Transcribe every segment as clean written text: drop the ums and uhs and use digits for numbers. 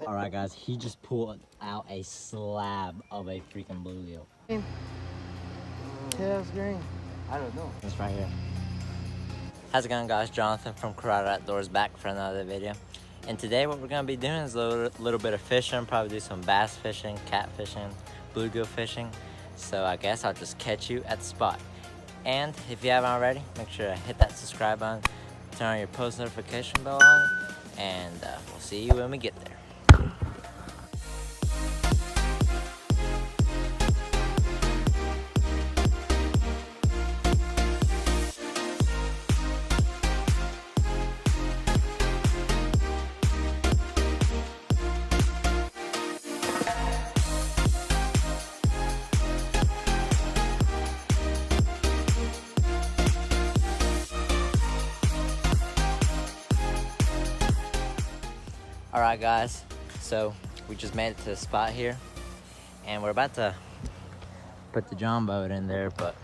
All right, guys, he just pulled out a slab of a freaking bluegill. Tail's green. I don't know. It's right here. How's it going, guys? Jonathan from Karate Outdoors back for another video. And today what we're gonna be doing is a little bit of fishing, probably do some bass fishing, cat fishing, bluegill fishing. So I guess I'll just catch you at the spot. And if you haven't already, make sure to hit that subscribe button, turn on your post notification bell on, and we'll see you when we get there. Alright guys, so we just made it to the spot here and we're about to put the John boat in there, but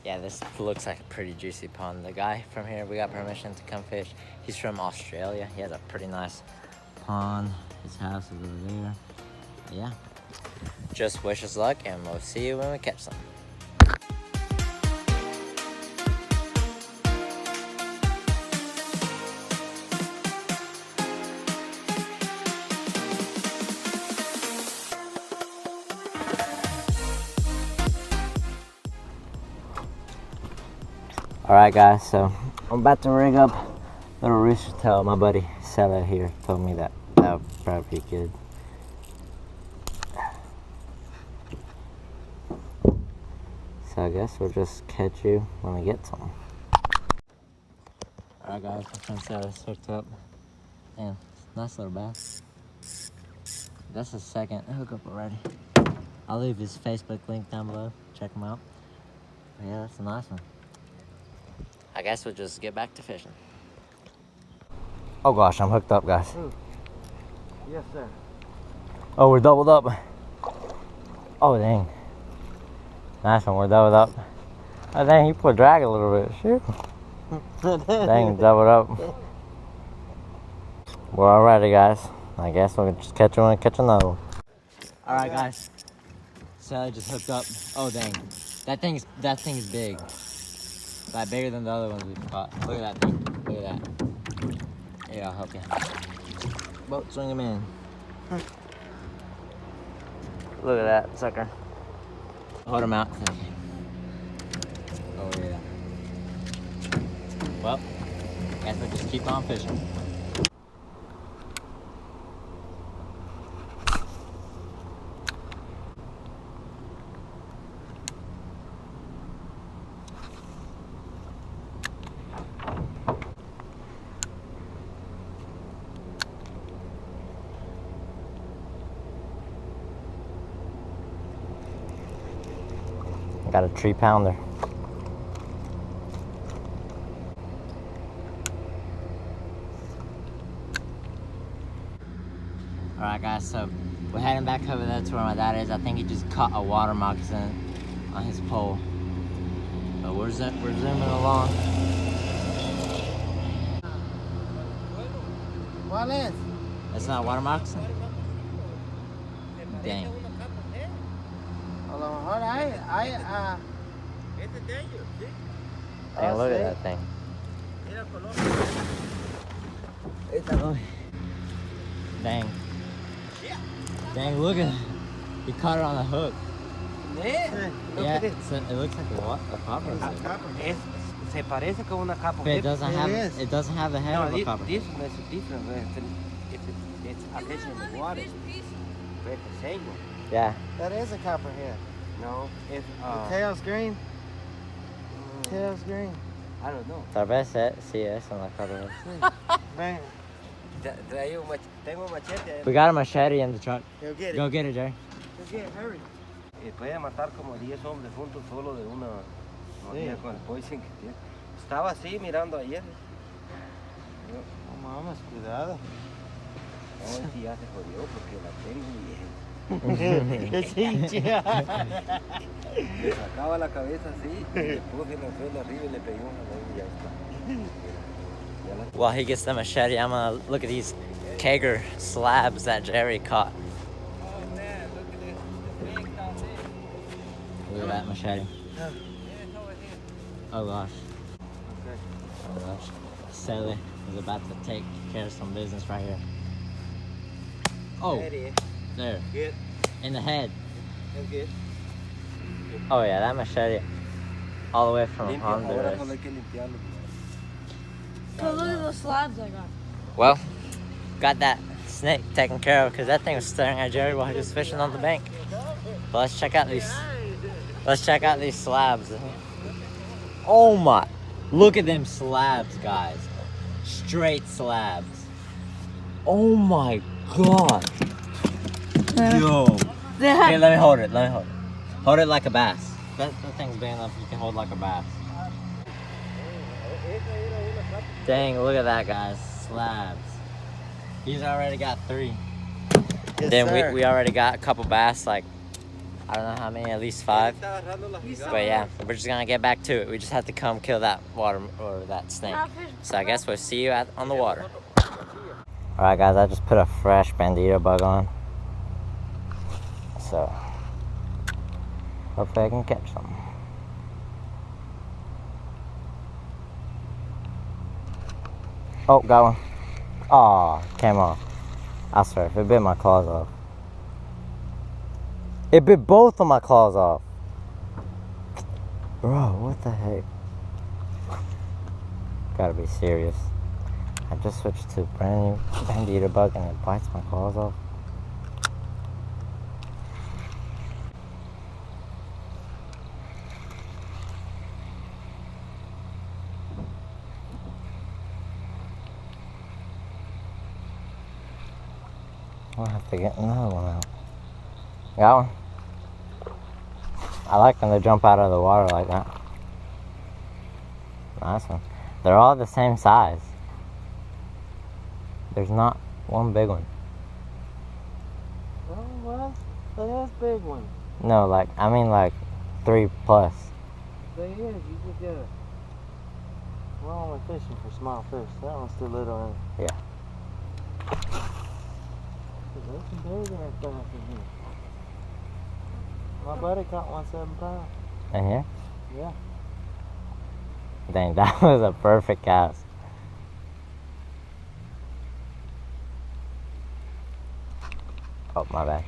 yeah, this looks like a pretty juicy pond. The guy from here, we got permission to come fish. He's from Australia. He has a pretty nice pond. His house is over there. Yeah, just wish us luck and we'll see you when we catch some. Alright guys, so I'm about to rig up little rooster tail. My buddy Sella here told me that would probably be good. So I guess we'll just catch you when we get some. Alright guys, my friend Sella's hooked up. And nice little bass. That's the second hookup already. I'll leave his Facebook link down below. Check him out. But yeah, that's a nice one. I guess we'll just get back to fishing. Oh gosh, I'm hooked up, guys. Yes, sir. Oh, we're doubled up. Oh, dang. Nice one, we're doubled up. Oh, dang, he put drag a little bit. Shoot. Dang, doubled up. We're alrighty, guys. I guess we'll just catch one and catch another one. Alright, guys. Sally just hooked up. Oh, dang. That thing's big. Like bigger than the other ones we've caught. Look at that thing. Look at that. Here, I'll help you. Boat, swing him in. Look at that sucker. Hold him out. Oh yeah. Well, guess we'll just keep on fishing. Got a 3-pounder. Alright guys, so we're heading back over there to where my dad is. I think he just caught a water moccasin on his pole. But we're zooming along. ¿Cuál es? That's not a water moccasin? Dang. A lo mejor hay, Dang, look at that thing. Dang. Dang, look at it. He caught it on the hook. Yeah, it looks like a copper. Se parece como una copper. But it doesn't have the head of a copper. This one is different. It's attached in the water. Very single. Yeah. That is a copperhead. No, it's the tail's green. Tail's green. I don't know. Tal vez sí es una copperhead. Ven. Tengo machete. We got a machete in the truck. Go get it. Go get it, Jerry. Go get it, hurry. Puede matar como 10 hombres juntos solo de una mordida con el poison que tiene. Estaba así mirando ayer. No mames, cuidado. No, si ya se jodió porque la tengo bien. Es hincha. Le sacaba la cabeza así, le puse en el suelo arriba y le pegué una vez y ya está. While he gets the machete, I'm gonna look at these kegger slabs that Jerry caught. Oh man, look at this. It's big down there. Look at that machete. Yeah, it's over here. Oh gosh. Okay. Oh gosh. Sally is about to take care of some business right here. Oh, there. Good. In the head. That's good. Oh yeah, that machete all the way from Limpio. Ahora Honduras. solo hay que limpiarlo. So look at the slabs I got. Well, got that snake taken care of because that thing was staring at Jerry while he was fishing on the bank. But let's check out these. Let's check out these slabs. Oh my! Look at them slabs, guys. Straight slabs. Oh my god. Yo. Here, let me hold it. Let me hold it. Hold it like a bass. That thing's big enough you can hold like a bass. Dang, look at that, guys. Slabs. He's already got 3. Yes, Then sir. we already got a couple bass, like, I don't know how many, at least 5. But yeah, we're just gonna get back to it. We just have to come kill that water, or that snake. So I guess we'll see you on the water. Alright guys, I just put a fresh bandito bug on. So, hopefully I can catch some. Oh, got one. Aw, came off. I swear, if it bit my claws off. It bit both of my claws off. Bro, what the heck? Gotta be serious. I just switched to brand new bandito bug and it bites my claws off. I'll have to get another one out. Got one. I like when they jump out of the water like that. Nice one. They're all the same size. There's not one big one. Oh, well, that's big one. No, like, I mean like 3 plus. There is. You could get it. We're only fishing for small fish. That one's too little. Yeah. There's some bigger bass in here. My buddy caught one 7 pounds. In here? Yeah. Dang, that was a perfect cast. Oh, my bad.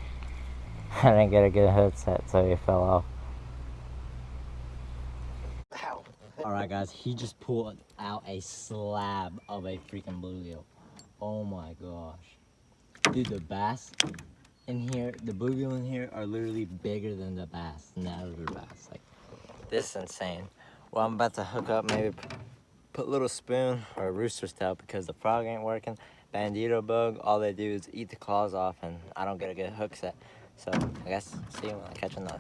I didn't get a good hook set, so he fell off. Alright guys, he just pulled out a slab of a freaking bluegill. Oh my gosh. Dude, the bass in here, the bluegill in here are literally bigger than the bass, than the other bass. Like, this is insane. Well, I'm about to hook up, maybe put a little spoon or a rooster's tail because the frog ain't working. Bandito bug, all they do is eat the claws off and I don't get a good hook set. So, I guess, see you when I catch another.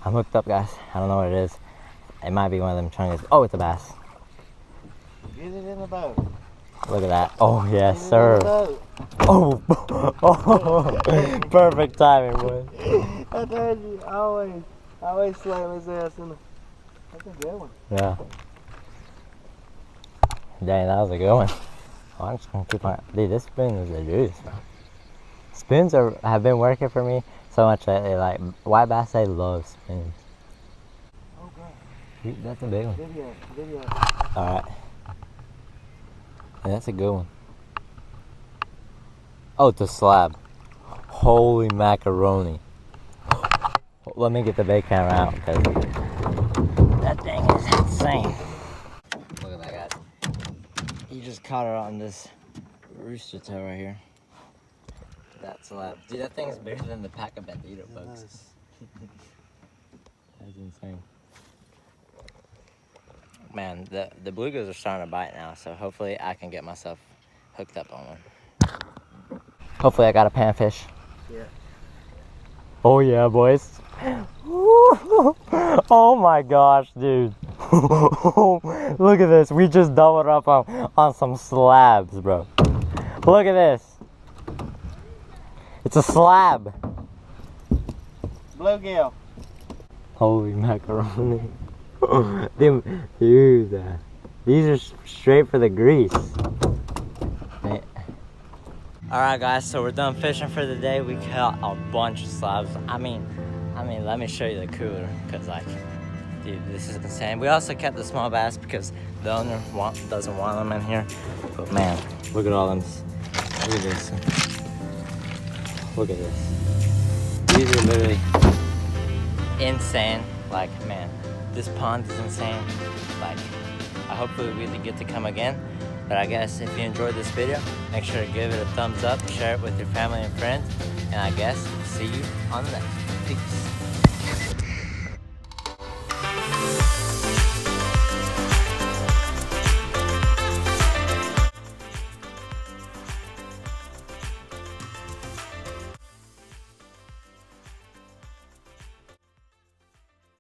I'm hooked up, guys. I don't know what it is. It might be one of them chungus. Oh, it's a bass. Get it in the boat. Look at that. Oh, yes, sir. Oh, oh, perfect timing, boy. I told you, always slam his ass in the... That's a good one. Yeah. Dang, that was a good one. Oh, I'm just gonna keep on. Dude, this spoon is a juice, man. Spoons have been working for me so much lately. Like, white bass, they love spoons. Oh, God. Dude, that's a big one. Video. Alright. Yeah, that's a good one. Oh, it's a slab. Holy macaroni. Let me get the bait camera out because that thing is insane. Look at that, guy. He just caught it on this rooster tail right here. That slab. Dude, that thing's bigger than the pack of bandito bugs. Nice. That's insane. Man, the bluegills are starting to bite now, so hopefully I can get myself hooked up on one. Hopefully I got a panfish. Yeah. Oh yeah, boys. Oh my gosh, dude. Look at this. We just doubled up on some slabs, bro. Look at this. It's a slab. Bluegill. Holy macaroni. Dude, These are straight for the grease. Alright guys, so we're done fishing for the day. We caught a bunch of slabs. I mean, let me show you the cooler, because like, dude, this is insane. We also kept the small bass because the owner doesn't want them in here. But man, look at all them. Look at this. Look at this. These are literally insane. Like, man, this pond is insane. Like, hopefully we get to come again. But I guess if you enjoyed this video, make sure to give it a thumbs up, share it with your family and friends, and I guess see you on the next one. Peace.